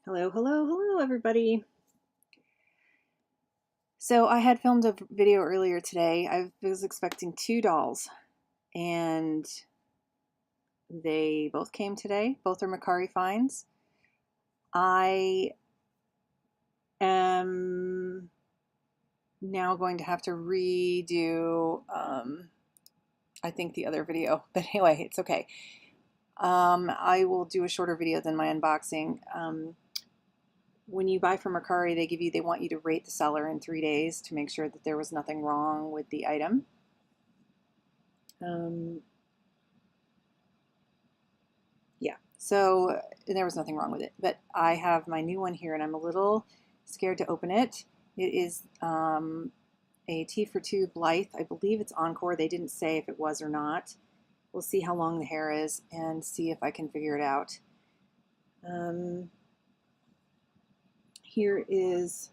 Hello, hello, hello, everybody. So I had filmed a video earlier today. I was expecting two dolls, and they both came today. Both are Mercari finds. I am now going to have to redo, I think, the other video. But anyway, it's okay. I will do a shorter video than my unboxing. When you buy from Mercari, they want you to rate the seller in 3 days to make sure that there was nothing wrong with the item. Yeah, so there was nothing wrong with it, but I have my new one here and I'm a little scared to open it. It is a T for Two Blythe. I believe it's Encore. They didn't say if it was or not. We'll see how long the hair is and see if I can figure it out. Um, here is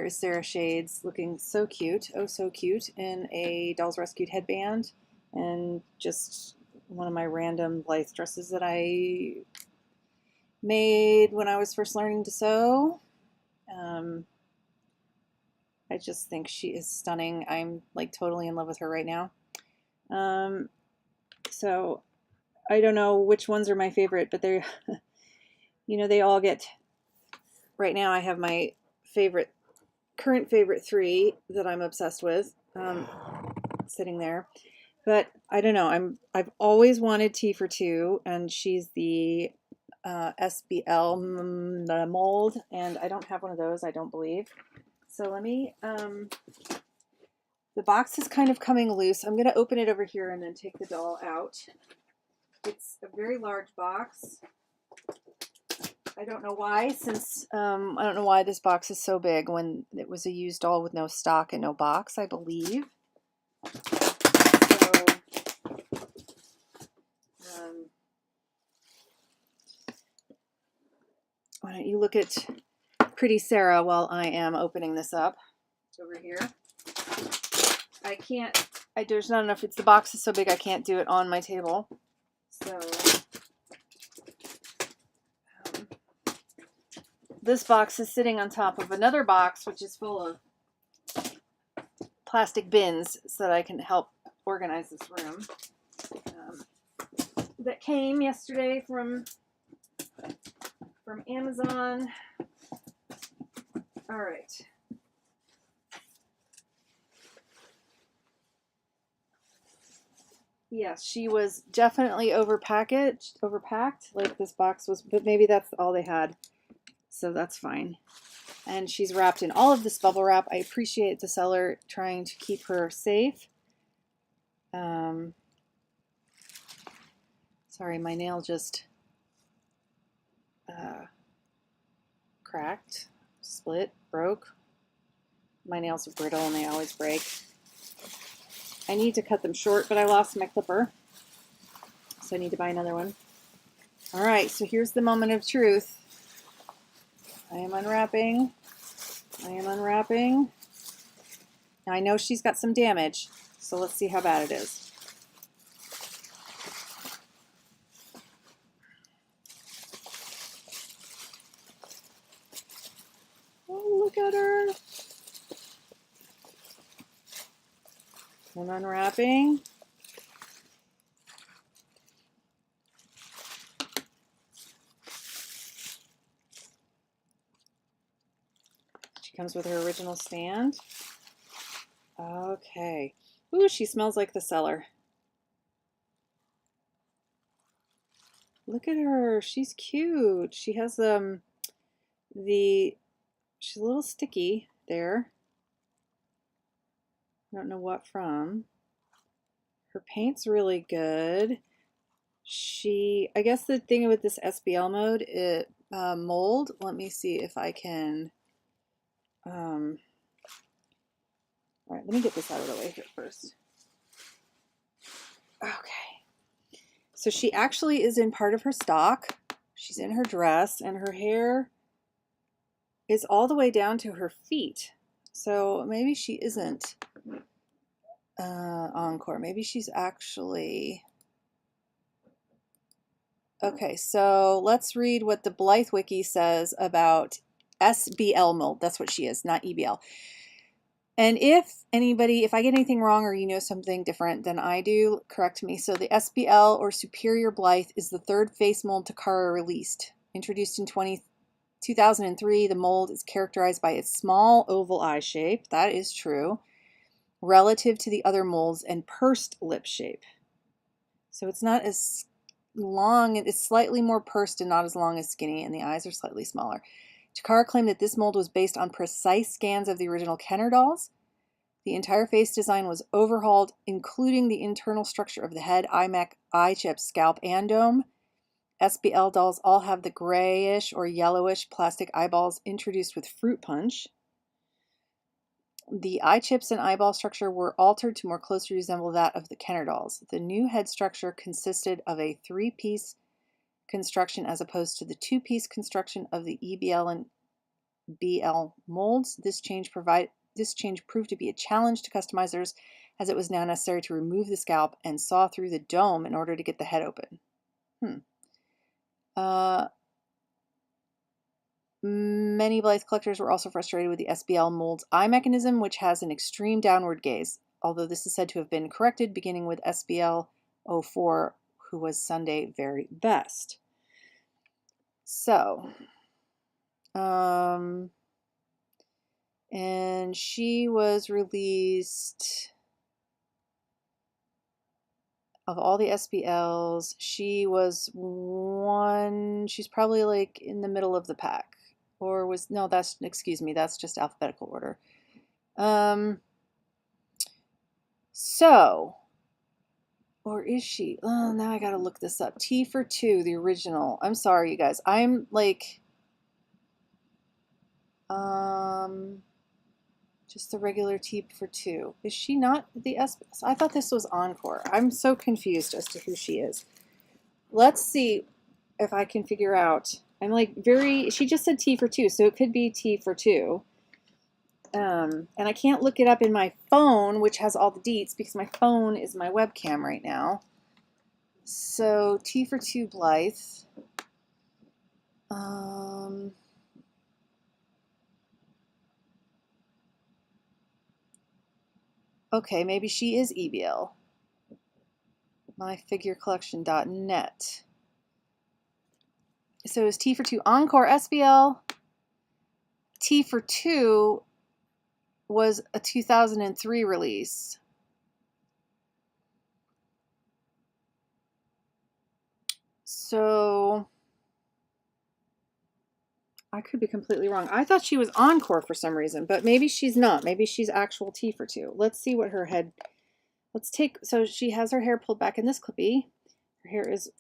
Sarah Shades looking so cute, oh so cute, in a Dolls Rescued headband and just one of my random Blythe dresses that I made when I was first learning to sew. I just think she is stunning. I'm like totally in love with her right now. So I don't know which ones are my favorite, but they're, they all get, right now I have my current favorite three that I'm obsessed with, sitting there. But I don't know. I've always wanted T for Two, and she's the SBL mold, and I don't have one of those, I don't believe. So let me, the box is kind of coming loose. I'm going to open it over here and then take the doll out. It's a very large box. I don't know why, since I don't know why this box is so big when it was a used doll with no stock and no box, I believe. So, why don't you look at Pretty Sarah while I am opening this up over here. There's not enough, the box is so big I can't do it on my table. So, this box is sitting on top of another box, which is full of plastic bins so that I can help organize this room. That came yesterday from Amazon. All right. Yes, she was definitely overpacked, like this box was, but maybe that's all they had, so that's fine. And she's wrapped in all of this bubble wrap. I appreciate the seller trying to keep her safe. Sorry, my nail just cracked, split, broke. My nails are brittle and they always break. I need to cut them short, but I lost my clipper, so I need to buy another one. All right, so here's the moment of truth. I am unwrapping. Now I know she's got some damage, so let's see how bad it is. Oh, look at her. I'm unwrapping. She comes with her original stand. Okay. Ooh, she smells like the seller. Look at her. She's cute. She has she's a little sticky there. I don't know what from. Her paint's really good. I guess the thing with this SBL mode, mold, let me see if I can, all right, let me get this out of the way here first. Okay. So she actually is in part of her stock. She's in her dress, and her hair is all the way down to her feet. So maybe she isn't Encore. Maybe she's actually Okay, so let's read what the Blythe Wiki says about SBL mold. That's what she is, not EBL. And if I get anything wrong or you know something different than I do, correct me. So the SBL or Superior Blythe is the third face mold Takara released. Introduced in 2003, the mold is characterized by its small oval eye shape. That is true. Relative to the other molds and pursed lip shape. So it's not as long, it's slightly more pursed and not as long as skinny, and the eyes are slightly smaller. Takara claimed that this mold was based on precise scans of the original Kenner dolls. The entire face design was overhauled, including the internal structure of the head, eye chip, scalp, and dome. SBL dolls all have the grayish or yellowish plastic eyeballs introduced with fruit punch. The eye chips and eyeball structure were altered to more closely resemble that of the Kenner dolls. The new head structure consisted of a 3-piece construction as opposed to the 2-piece construction of the EBL and BL molds. This change proved to be a challenge to customizers, as it was now necessary to remove the scalp and saw through the dome in order to get the head open. Many Blythe collectors were also frustrated with the SBL mold's eye mechanism, which has an extreme downward gaze, although this is said to have been corrected beginning with SBL 04, who was Sunday very best. So, and she was released, of all the SBLs, she's probably like in the middle of the pack. Or excuse me, that's just alphabetical order. So, or is she? Oh, now I gotta look this up. T for 2, the original. I'm sorry, you guys. I'm like, just the regular T for 2. Is she not the SBL? I thought this was Encore. I'm so confused as to who she is. Let's see if I can figure out. I'm like she just said T for 2, so it could be T for 2. And I can't look it up in my phone, which has all the deets, because my phone is my webcam right now. So T for 2 Blythe. Okay, maybe she is EBL. myfigurecollection.net. So is T for 2 Encore SBL? T for 2 was a 2003 release. So I could be completely wrong. I thought she was Encore for some reason, but maybe she's not. Maybe she's actual T for 2. Let's see what her head. So she has her hair pulled back in this clippy. Her hair is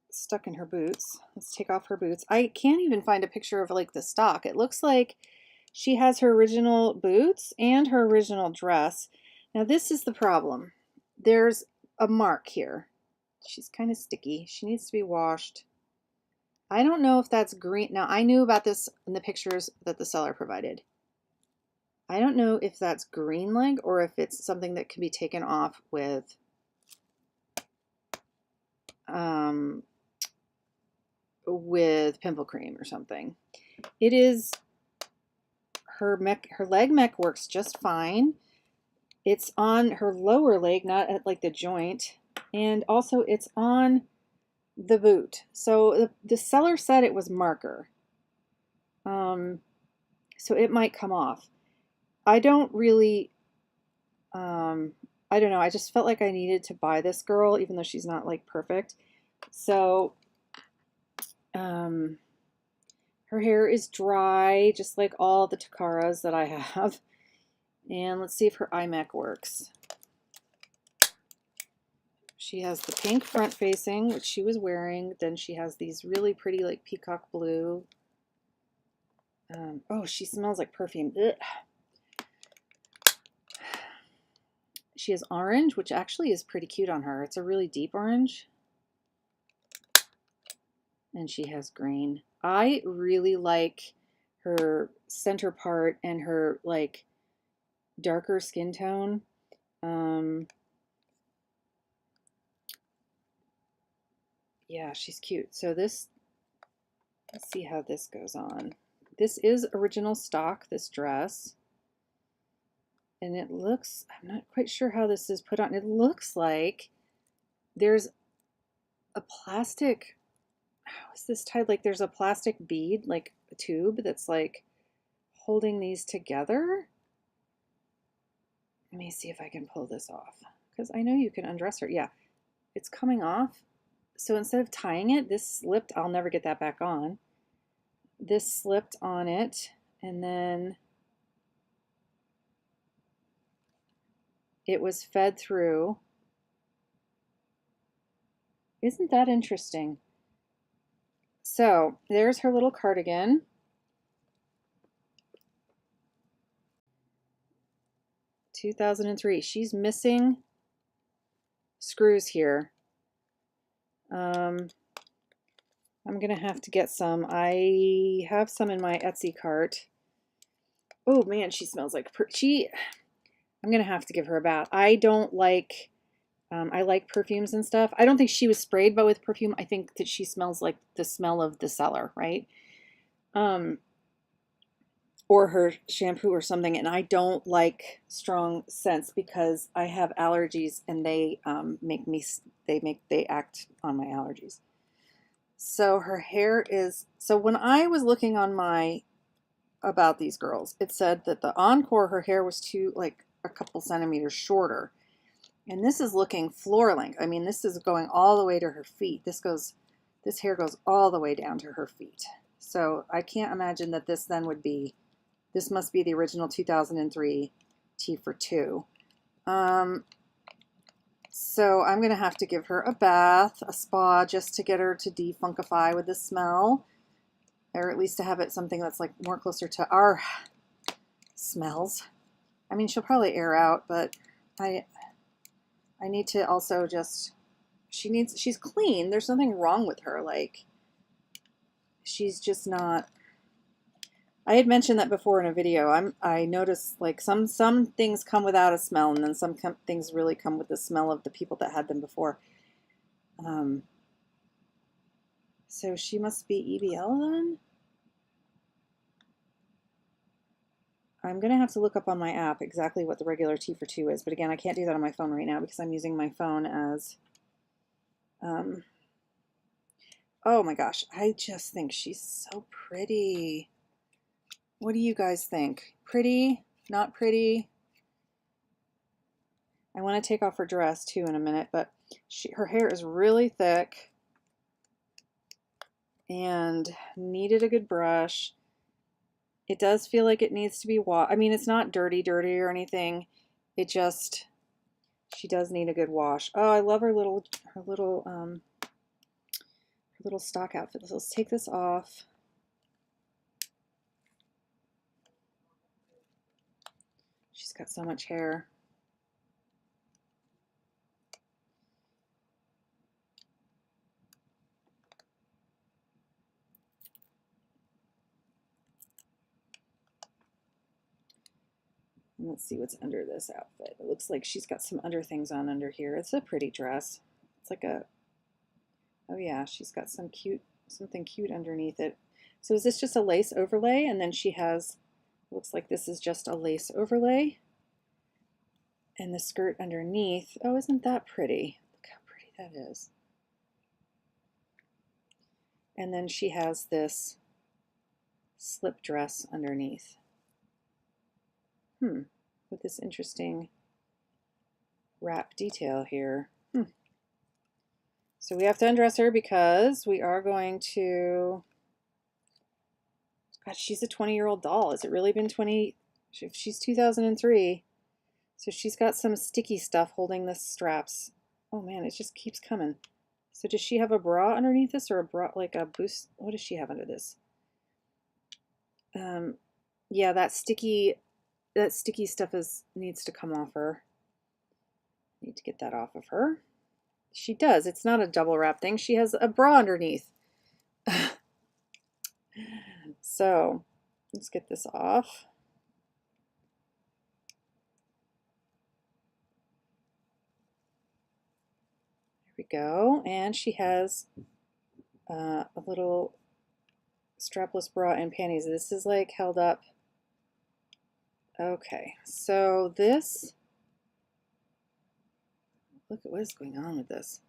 stuck in her boots. Let's take off her boots. I can't even find a picture of like the stock. It looks like she has her original boots and her original dress. Now this is the problem. There's a mark here. She's kind of sticky. She needs to be washed. I don't know if that's green. Now I knew about this in the pictures that the seller provided. I don't know if that's green leg or if it's something that can be taken off with pimple cream or something. It is her leg mech works just fine. It's on her lower leg, not at like the joint, and also it's on the boot. So the seller said it was marker. So it might come off. I don't really I don't know. I just felt like I needed to buy this girl, even though she's not like perfect. So, her hair is dry, just like all the Takaras that I have. And let's see if her iMac works. She has the pink front facing, which she was wearing. Then she has these really pretty like peacock blue. Oh, she smells like perfume. Ugh. She has orange, which actually is pretty cute on her. It's a really deep orange. And she has green. I really like her center part and her like darker skin tone. Yeah, she's cute. So this, let's see how this goes on. This is original stock, this dress. And it looks, I'm not quite sure how this is put on. It looks like there's a plastic, how is this tied? Like there's a plastic bead, like a tube that's like holding these together. Let me see if I can pull this off because I know you can undress her. Yeah, it's coming off. So instead of tying it, this slipped. I'll never get that back on. This slipped on it and then it was fed through. Isn't that interesting? So there's her little cardigan. (2003). She's missing screws here. I'm gonna have to get some. I have some in my Etsy cart. Oh man, she smells like I'm gonna have to give her a bath. I don't like I like perfumes and stuff. I don't think she was sprayed, but with perfume, I think that she smells like the smell of the cellar, right? Or her shampoo or something. And I don't like strong scents because I have allergies and they they act on my allergies. So her hair is, so when I was looking on my, about these girls, it said that the Encore, her hair was like a couple centimeters shorter. And this is looking floor length. I mean, this is going all the way to her feet. This hair goes all the way down to her feet. So I can't imagine that this then would be, this must be the original 2003 T for Two. So I'm going to have to give her a bath, a spa, just to get her to defunkify with the smell. Or at least to have it something that's like more closer to our smells. I mean, she'll probably air out, but I need to also just, she's clean. There's nothing wrong with her. Like, she's just not, I had mentioned that before in a video. I noticed like some things come without a smell, and then some things really come with the smell of the people that had them before. So she must be EBL then? I'm gonna have to look up on my app exactly what the regular T for Two is, but again, I can't do that on my phone right now because I'm using my phone as, oh my gosh, I just think she's so pretty. What do you guys think? Pretty? Not pretty? I want to take off her dress too in a minute, but her hair is really thick and needed a good brush. It does feel like it needs to be washed. I mean, it's not dirty or anything. It just, she does need a good wash. Oh, I love her little stock outfit. So let's take this off. She's got so much hair. And let's see what's under this outfit. It looks like she's got some under things on under here. It's a pretty dress. It's like a, oh yeah, she's got something cute underneath it. So is this just a lace overlay? And then she has, looks like this is just a lace overlay. And the skirt underneath, oh, isn't that pretty? Look how pretty that is. And then she has this slip dress underneath. With this interesting wrap detail here. So we have to undress her because we are going to, God, she's a 20-year-old doll. Has it really been 20? She's 2003. So she's got some sticky stuff holding the straps. Oh man, it just keeps coming. So does she have a bra underneath this, or a bra, like a boost? What does she have under this? Yeah, that sticky stuff needs to come off her. Need to get that off of her. She does. It's not a double wrap thing. She has a bra underneath. So let's get this off. There we go. And she has a little strapless bra and panties. This is like held up. Okay, so this, look at what is going on with this.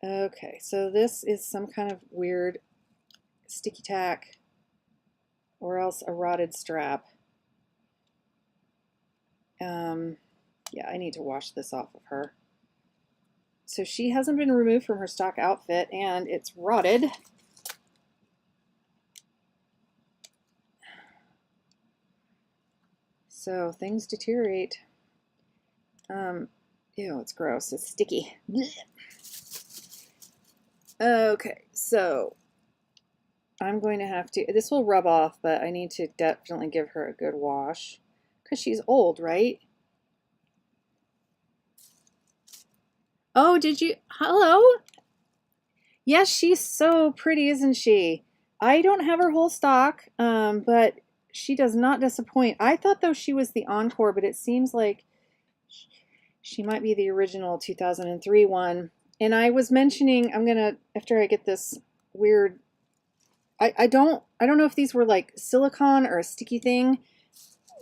Okay, so this is some kind of weird sticky tack or else a rotted strap. Yeah, I need to wash this off of her. So she hasn't been removed from her stock outfit and it's rotted. So things deteriorate. Ew, it's gross. It's sticky. Blech. Okay, so I'm going to have to, this will rub off, but I need to definitely give her a good wash because she's old, right? Oh, did you? Hello? Yes, she's so pretty, isn't she? I don't have her whole stock, but she does not disappoint. I thought, though, she was the encore, but it seems like she might be the original 2003 one. And I was mentioning, I'm going to, after I get this weird, I don't know if these were like silicone or a sticky thing,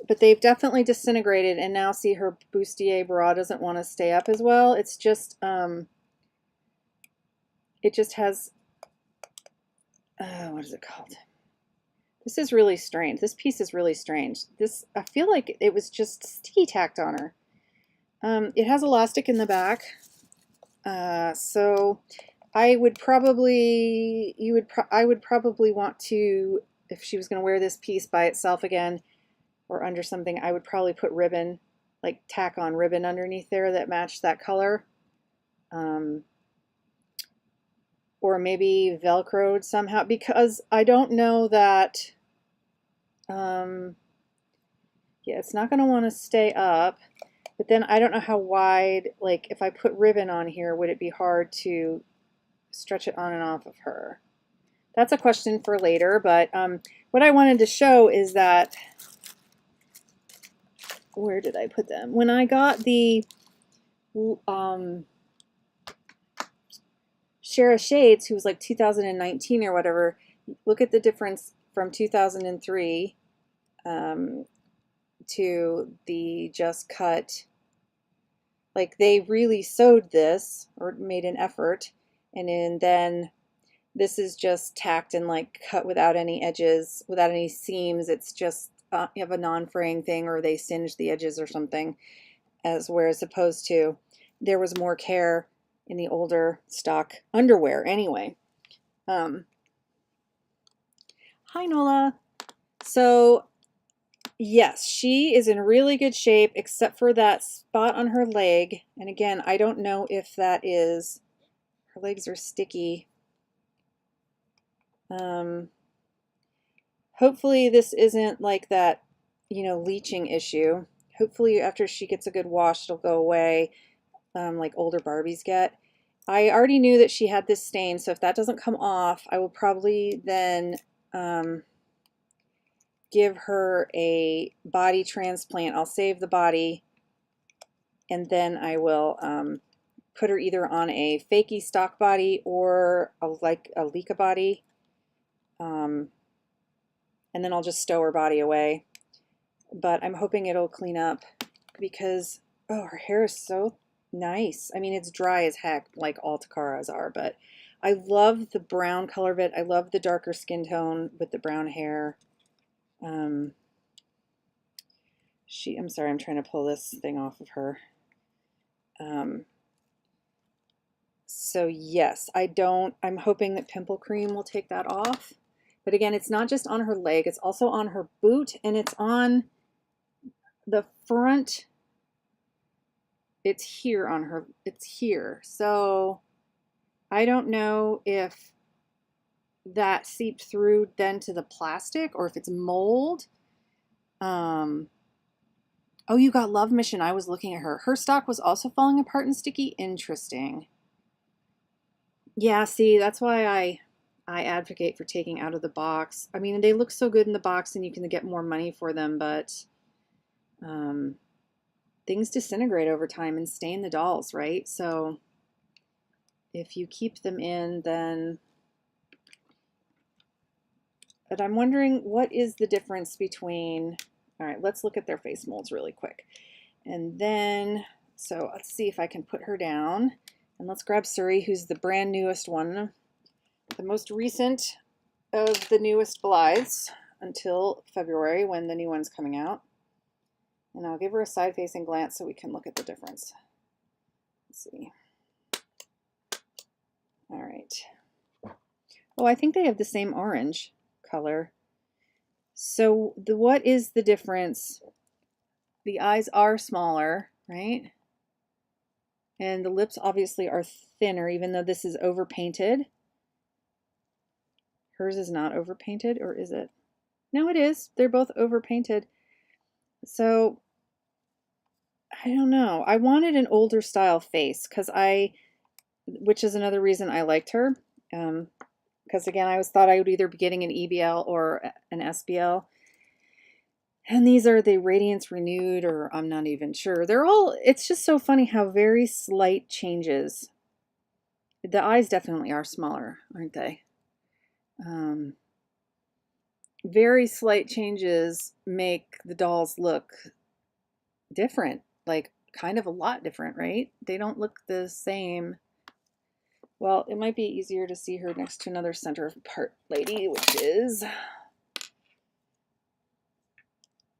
but they've definitely disintegrated. And now see, her bustier bra doesn't want to stay up as well. It's just, it just has, what is it called? This is really strange. This piece is really strange. This, I feel like it was just sticky tacked on her. It has elastic in the back. So I would probably, I would probably want to, if she was going to wear this piece by itself again or under something, I would probably put ribbon, like tack on ribbon underneath there that matched that color. Or maybe Velcroed somehow, because I don't know that, yeah, it's not going to want to stay up, but then I don't know how wide, like if I put ribbon on here, would it be hard to stretch it on and off of her? That's a question for later, but what I wanted to show is that, where did I put them? When I got the Share of Shades, who was like 2019 or whatever, look at the difference from 2003 to the Just Cut. Like they really sewed this or made an effort, and then this is just tacked and like cut without any edges, without any seams. It's just you have a non-fraying thing, or they singed the edges or something, as whereas opposed to there was more care in the older stock underwear anyway. Hi Nola. So yes, she is in really good shape except for that spot on her leg. And again, I don't know if that is, her legs are sticky. Hopefully this isn't like that, you know, leaching issue. Hopefully after she gets a good wash, it'll go away. Like older Barbies get. I already knew that she had this stain, so if that doesn't come off, I will probably then give her a body transplant. I'll save the body, and then I will put her either on a fakey stock body or like a Leica body, and then I'll just stow her body away. But I'm hoping it'll clean up because, oh, her hair is so nice. I mean, it's dry as heck, like all Takara's are, but I love the brown color of it. I love the darker skin tone with the brown hair. I'm sorry, I'm trying to pull this thing off of her. So yes, I'm hoping that pimple cream will take that off. But again, it's not just on her leg, it's also on her boot, and it's on the front. It's here on her, it's here. So I don't know if that seeped through then to the plastic or if it's mold. Oh, you got Love Mission. I was looking at her. Her stock was also falling apart and sticky. Interesting. Yeah, see, that's why I advocate for taking out of the box. I mean, they look so good in the box and you can get more money for them, but things disintegrate over time and stain the dolls, right? So if you keep them in, then, but I'm wondering what is the difference between, all right, let's look at their face molds really quick. And then, so let's see if I can put her down. And let's grab Surrey, who's the brand newest one, the most recent of the newest Blythes until February when the new one's coming out. And I'll give her a side-facing glance so we can look at the difference. Let's see. All right. Oh, I think they have the same orange color. So what is the difference? The eyes are smaller, right? And the lips obviously are thinner, even though this is overpainted. Hers is not overpainted, or is it? No, it is. They're both overpainted. So I don't know. I wanted an older style face because which is another reason I liked her. Because again, I thought I would either be getting an EBL or an SBL. And these are the Radiance Renewed, or I'm not even sure. They're all, it's just so funny how very slight changes. The eyes definitely are smaller, aren't they? Very slight changes make the dolls look different, like kind of a lot different, right? They don't look the same. Well, it might be easier to see her next to another center part lady, which is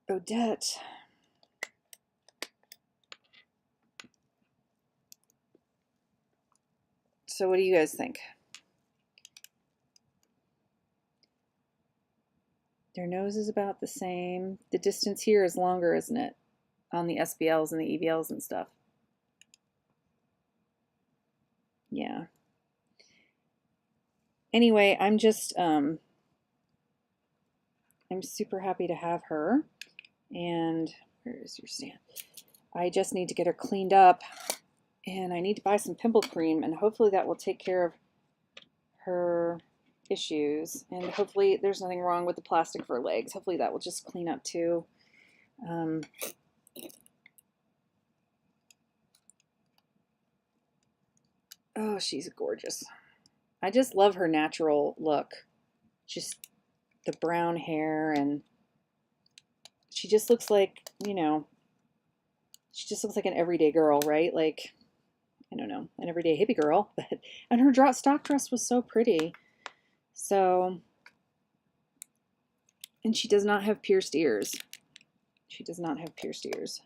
Odette. So what do you guys think? Their nose is about the same. The distance here is longer, isn't it? On the SBLs and the EBLs and stuff. Yeah. Anyway, I'm super happy to have her. And where is your stand? I just need to get her cleaned up, and I need to buy some pimple cream, and hopefully that will take care of her issues. And hopefully there's nothing wrong with the plastic of her legs. Hopefully that will just clean up too. Oh, she's gorgeous. I just love her natural look. Just the brown hair, and she just looks like, you know, she just looks like an everyday girl, right? Like, I don't know, an everyday hippie girl. But and her stock dress was so pretty. So, and she does not have pierced ears. She does not have pierced ears.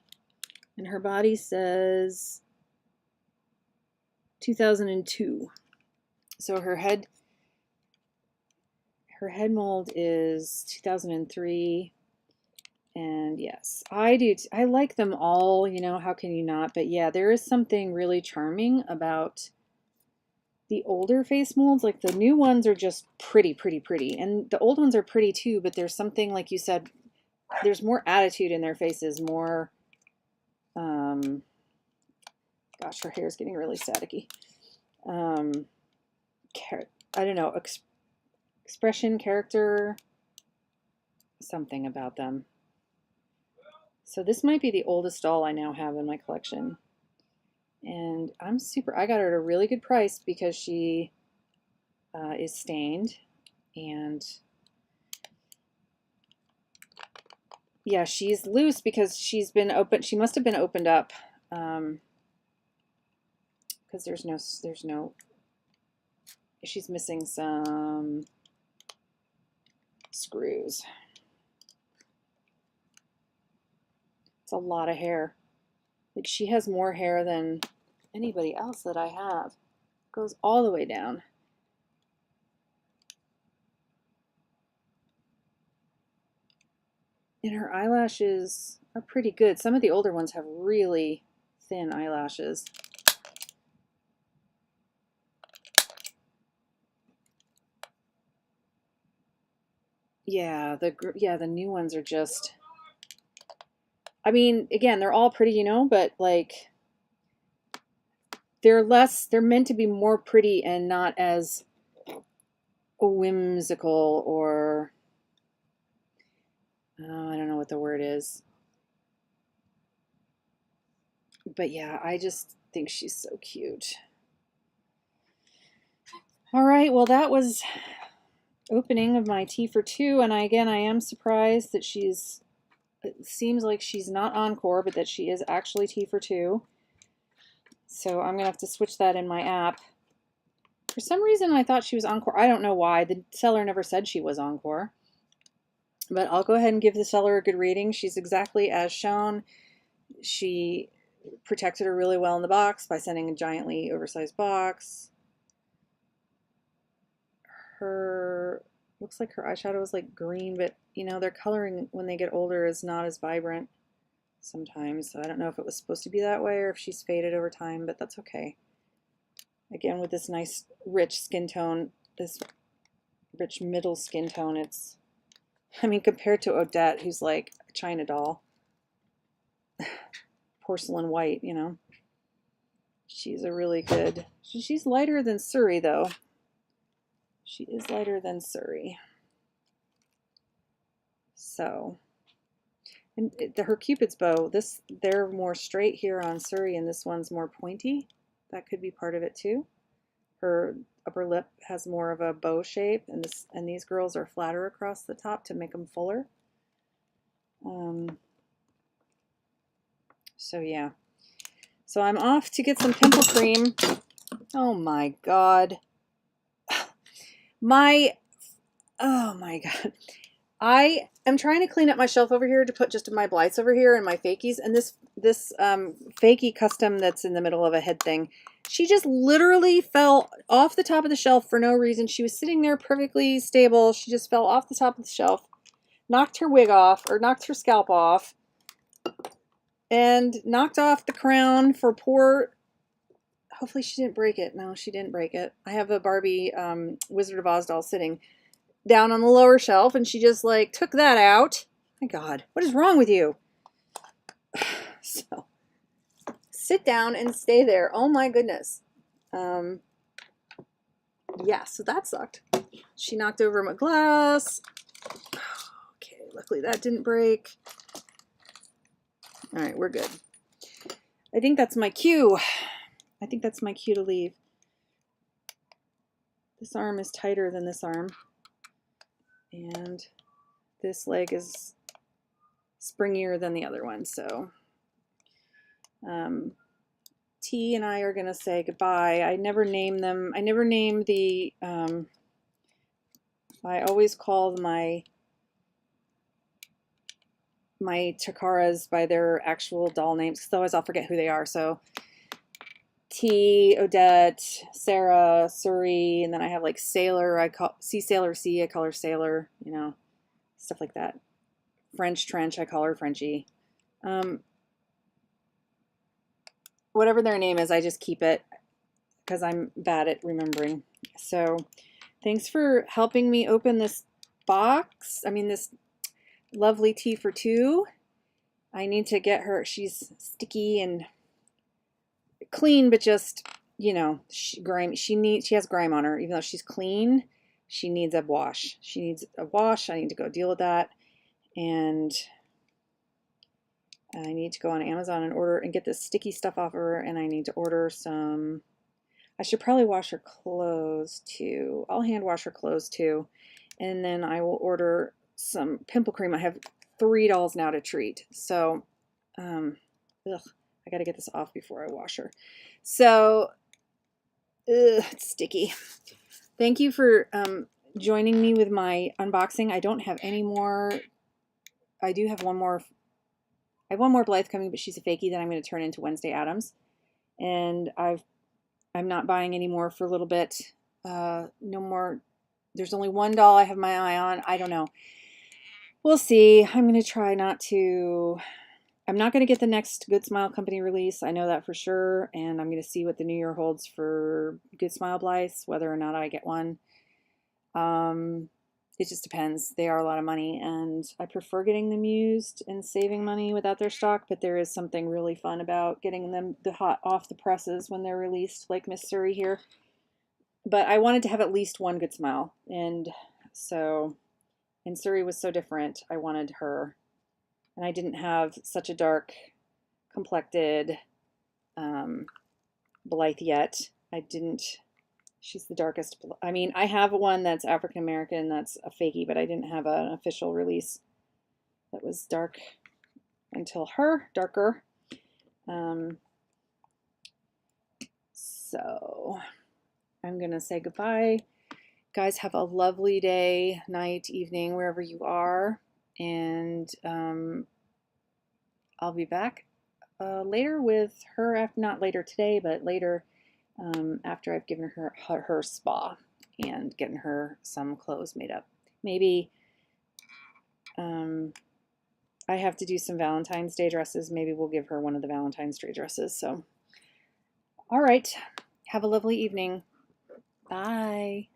And her body says 2002. So her head mold is 2003. And yes, I do. I like them all, you know, how can you not? But yeah, there is something really charming about the older face molds. Like the new ones are just pretty, pretty, pretty. And the old ones are pretty too, but there's something, like you said, there's more attitude in their faces, more, gosh, her hair is getting really staticky. I don't know, expression, character, something about them. So this might be the oldest doll I now have in my collection. And I got her at a really good price because she is stained. And yeah, she's loose because she's been open. She must have been opened up because there's no, she's missing some screws. It's a lot of hair. Like she has more hair than anybody else that I have. It goes all the way down. And her eyelashes are pretty good. Some of the older ones have really thin eyelashes. Yeah, the new ones are just, I mean, again, they're all pretty, you know, but like they're meant to be more pretty and not as whimsical or I don't know what the word is. But yeah, I just think she's so cute. All right, well, that was opening of my Tea for Two, and I am surprised that it seems like she's not Encore, but that she is actually Tea for Two. So I'm gonna have to switch that in my app. For some reason, I thought she was Encore. I don't know why. The seller never said she was Encore. But I'll go ahead and give the seller a good rating. She's exactly as shown. She protected her really well in the box by sending a giantly oversized box. Her looks like her eyeshadow is like green, but you know, their coloring when they get older is not as vibrant sometimes. So I don't know if it was supposed to be that way or if she's faded over time, but that's okay. Again, with this nice rich skin tone, this rich middle skin tone, it's, I mean, compared to Odette, who's like a China doll, porcelain white, you know, she's a really good, she's lighter than Surrey though. She is lighter than Surrey. So, and her Cupid's bow, they're more straight here on Surrey, and this one's more pointy. That could be part of it too. Her upper lip has more of a bow shape, and these girls are flatter across the top to make them fuller. So yeah. So I'm off to get some pimple cream. Oh my God. Oh my God. I am trying to clean up my shelf over here to put just my Blythes over here and my fakies. And this fakie custom that's in the middle of a head thing, she just literally fell off the top of the shelf for no reason. She was sitting there perfectly stable. She just fell off the top of the shelf, knocked her wig off, or knocked her scalp off, and knocked off the crown for poor... Hopefully she didn't break it. No, she didn't break it. I have a Barbie Wizard of Oz doll sitting down on the lower shelf, and she just like took that out. My God, what is wrong with you? So sit down and stay there. Oh my goodness. Yeah, so that sucked. She knocked over my glass. Okay, luckily that didn't break. All right, we're good. I think that's my cue. I think that's my cue to leave. This arm is tighter than this arm. And this leg is springier than the other one. So T and I are going to say goodbye. I never name them. I never name the, I always call my Chakaras by their actual doll names, because otherwise I'll forget who they are. So T, Odette, Sarah, Surrey, and then I have like Sailor, I call Sailor C, I call her Sailor, you know, stuff like that. French Trench, I call her Frenchie. Whatever their name is, I just keep it because I'm bad at remembering. So thanks for helping me open this box. I mean, this lovely Tea for Two. I need to get her, she's sticky and clean, but just, you know, grime. She has grime on her. Even though she's clean, she needs a wash. She needs a wash. I need to go deal with that. And I need to go on Amazon and order and get this sticky stuff off of her. And I need to order some, I should probably wash her clothes too. I'll hand wash her clothes too. And then I will order some pimple cream. I have 3 dolls now to treat. So, I got to get this off before I wash her. So, it's sticky. Thank you for joining me with my unboxing. I don't have any more. I do have one more. I have one more Blythe coming, but she's a fakie that I'm going to turn into Wednesday Addams. And I'm not buying any more for a little bit. No more. There's only one doll I have my eye on. I don't know. We'll see. I'm going to try not to. I'm not going to get the next Good Smile Company release. I know that for sure. And I'm going to see what the new year holds for Good Smile Blythes, whether or not I get one. It just depends. They are a lot of money, and I prefer getting them used and saving money without their stock, but there is something really fun about getting them hot off the presses when they're released, like Miss Surrey here. But I wanted to have at least one Good Smile, and so, and Surrey was so different. I wanted her. And I didn't have such a dark complected Blythe yet. I didn't She's the darkest. I mean, I have one that's African American, that's a fakie, but I didn't have an official release that was dark until her, darker. So I'm going to say goodbye. Guys, have a lovely day, night, evening, wherever you are. And I'll be back later with her, not later today, but later after I've given her spa and getting her some clothes made up. Maybe I have to do some Valentine's Day dresses. Maybe we'll give her one of the Valentine's Day dresses. So, all right. Have a lovely evening. Bye.